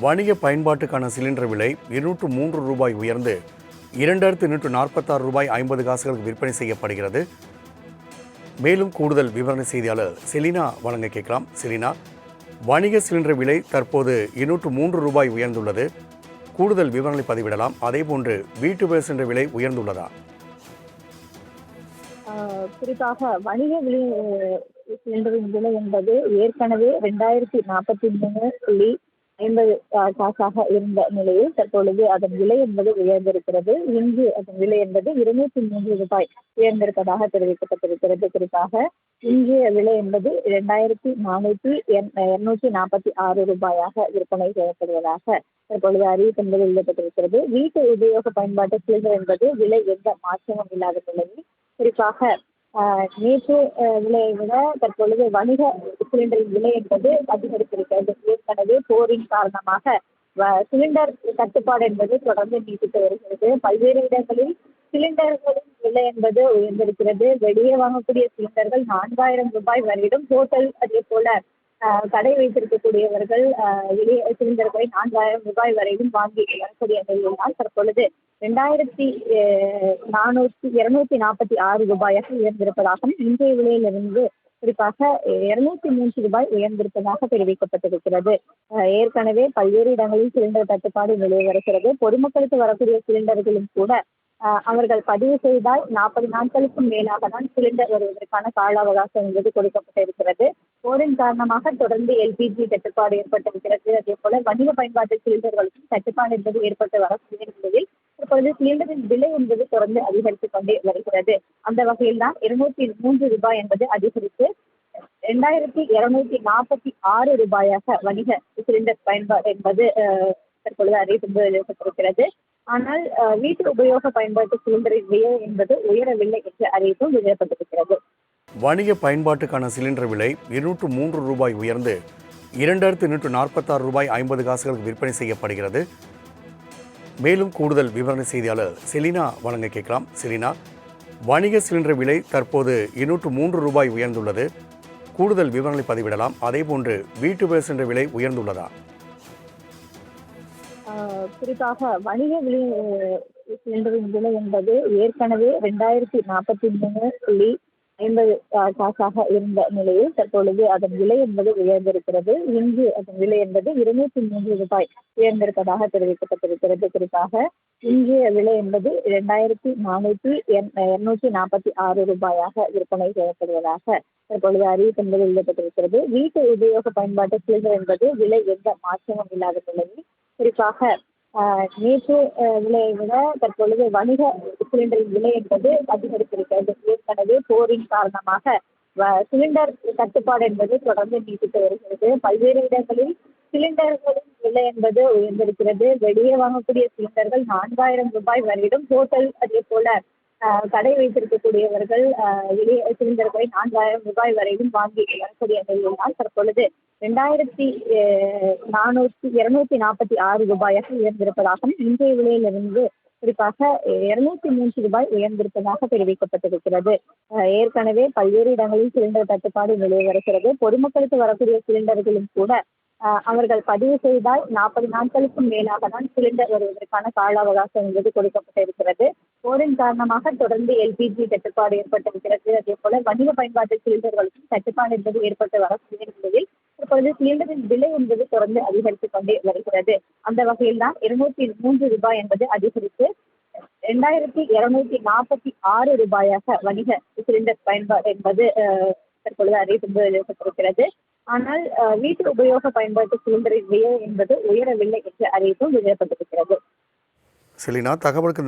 வணிக பயன்பாட்டுக்கான சிலிண்டர் விலை ரூபாய் 203 உயர்ந்து ரூபாய் 50 விற்பனை செய்யப்படுகிறது. மேலும் கூடுதல் விவரண செய்தியாளர் செலினா வழங்க கேட்கலாம். செலினா, வணிக சிலிண்டர் விலை தற்போது ரூபாய் 203 உயர்ந்துள்ளது. கூடுதல் விவரங்களை பதிவிடலாம். அதேபோன்று வீட்டு உபயோக சிலிண்டர் விலை உயர்ந்துள்ளதா? குறிப்பாக வணிக விலை சிலிண்டரின் விலை என்பது ஏற்கனவே 2043.50 காசாக இருந்த நிலையில் தற்பொழுது அதன் விலை என்பது உயர்ந்திருக்கிறது. இன்று அதன் விலை என்பது 203 ரூபாய் உயர்ந்திருப்பதாக தெரிவிக்கப்பட்டிருக்கிறது. குறிப்பாக இன்றைய விலை என்பது 2446 ரூபாயாக விற்பனை செய்யப்படுவதாக தற்பொழுது அறிவிப்பு என்பது வெளியிடப்பட்டிருக்கிறது. வீட்டு உபயோக பயன்பாட்டு சிலிண்டர் என்பது விலை எந்த மாற்றமும் இல்லாத நிலையில் குறிப்பாக நேற்று விலையை விட தற்பொழுது வணிக சிலிண்டரின் விலை என்பது அதிகரித்திருக்கிறது. ஏற்கனவே போரின் காரணமாக சிலிண்டர் தட்டுப்பாடு என்பது தொடர்ந்து நீட்டித்து வருகிறது. பல்வேறு இடங்களில் சிலிண்டர்களின் விலை என்பது உயர்ந்திருக்கிறது. வெளியே வாங்கக்கூடிய சிலிண்டர்கள் 4000 ரூபாய் வரையிலும் ஹோட்டல் அதே போல கடை வைத்திருக்கக்கூடியவர்கள் வெளியே சிலிண்டர்களை 4000 ரூபாய் வரையிலும் வாங்கி வரக்கூடிய நிலையில் தான் தற்பொழுது 246 ரூபாயாக உயர்ந்திருப்பதாகவும் இன்றைய விலையிலிருந்து குறிப்பாக 203 ரூபாய் உயர்ந்திருப்பதாக தெரிவிக்கப்பட்டிருக்கிறது. ஏற்கனவே பல்வேறு இடங்களில் சிலிண்டர் தட்டுப்பாடு நிலவி வருகிறது. பொதுமக்களுக்கு வரக்கூடிய சிலிண்டர்களும் கூட அவர்கள் பதிவு செய்தால் 40 நாட்களுக்கும் மேலாக தான் சிலிண்டர் வருவதற்கான கால அவகாசம் என்பது கொடுக்கப்பட்டிருக்கிறது. போரின் காரணமாக தொடர்ந்து எல்பிஜி தட்டுப்பாடு ஏற்பட்டிருக்கிறது. அதே போல வணிக பயன்பாட்டு சிலிண்டர்களுக்கும் தட்டுப்பாடு என்பது ஏற்பட்டு வரக்கூடிய நிலையில் இப்பொழுது சிலிண்டரின் விலை என்பது தொடர்ந்து அதிகரித்துக் கொண்டே வருகிறது. அந்த வகையில் தான் 203 ரூபாய் என்பது அதிகரித்து 2246 ரூபாயாக வணிக சிலிண்டர் பயன்பாடு என்பது தற்பொழுது அறிவிப்பு வெளியிடப்பட்டிருக்கிறது. ஆனால் வீட்டு உபயோக பயன்பாட்டு சிலிண்டரின் விலை என்பது உயரவில்லை என்ற அறிவிப்பும் வெளியிடப்பட்டிருக்கிறது. வணிக பயன்பாட்டுக்கான சிலிண்டர் விலை 203 ரூபாய் உயர்ந்து ரூபாய் 50 விற்பனை செய்யப்படுகிறது. மேலும் கூடுதல் விவரண செய்தியாளர் செலினா வழங்க கேட்கலாம். செலினா, வணிக சிலிண்டர் விலை தற்போது ரூபாய் 203 உயர்ந்துள்ளது. கூடுதல் விவரங்களை பதிவிடலாம். அதேபோன்று வீட்டு உபயோக சிலிண்டர் விலை உயர்ந்துள்ளதா? குறிப்பாக வணிக விலை சிலிண்டரின் விலை என்பது ஏற்கனவே 2043.50 காசாக இருந்த நிலையில் தற்பொழுது அதன் விலை என்பது உயர்ந்திருக்கிறது. இன்று அதன் விலை என்பது 203 ரூபாய் உயர்ந்திருப்பதாக தெரிவிக்கப்பட்டிருக்கிறது. குறிப்பாக இன்றைய விலை என்பது 2446 ரூபாயாக விற்பனை செய்யப்படுவதாக தற்பொழுது அறிவிப்பு என்பது வெளியிடப்பட்டிருக்கிறது. வீட்டு உபயோக பயன்பாட்டு சிலிண்டர் என்பது விலை எந்த மாற்றமும் இல்லாத நிலையில் குறிப்பாக நேற்று விலையை விட தற்பொழுது வணிக சிலிண்டரின் விலை என்பது அதிகரித்திருக்கிறது. ஏற்கனவே போரின் காரணமாக சிலிண்டர் தட்டுப்பாடு என்பது தொடர்ந்து நீட்டித்து வருகிறது. பல்வேறு இடங்களில் சிலிண்டர்களின் விலை என்பது உயர்ந்திருக்கிறது. வெளியே வாங்கக்கூடிய சிலிண்டர்கள் 4000 ரூபாய் வரையிலும் ஹோட்டல் அதே போல கடை வைத்திருக்கக்கூடியவர்கள் வெளியே சிலிண்டர்களை 4000 ரூபாய் வரையிலும் வாங்கி வரக்கூடிய நிலையில் தான் தற்பொழுது 2246 ரூபாயாக உயர்ந்திருப்பதாகவும் இன்றைய விலையிலிருந்து குறிப்பாக 203 ரூபாய் உயர்ந்திருப்பதாக தெரிவிக்கப்பட்டிருக்கிறது. ஏற்கனவே பல்வேறு இடங்களில் சிலிண்டர் தட்டுப்பாடு நிலவி வருகிறது. பொதுமக்களுக்கு வரக்கூடிய சிலிண்டர்களும் கூட அவர்கள் பதிவு செய்தால் 40 நாட்களுக்கும் மேலாக தான் சிலிண்டர் வருவதற்கான கால அவகாசம் என்பது கொடுக்கப்பட்டிருக்கிறது. போரின் காரணமாக தொடர்ந்து எல்பிஜி தட்டுப்பாடு ஏற்பட்டிருக்கிறது. அதே போல வணிக பயன்பாட்டு சிலிண்டர்களுக்கும் தட்டுப்பாடு என்பது ஏற்பட்டு வரக்கூடிய நிலையில் இப்பொழுது சிலிண்டரின் விலை என்பது தொடர்ந்து அதிகரித்துக் கொண்டே வருகிறது. அந்த வகையில் தான் 203 ரூபாய் என்பது அதிகரித்து 2246 ரூபாயாக வணிக சிலிண்டர் பயன்பாடு என்பது தற்பொழுது அறிவிப்பு வெளியிடப்பட்டிருக்கிறது. ஆனால் வீட்டு உபயோக பயன்பாட்டு சிலிண்டரின் விலை என்பது உயரவில்லை என்ற அறிவிப்பும் வெளியிடப்பட்டிருக்கிறது. செலினா, தகவலுக்கு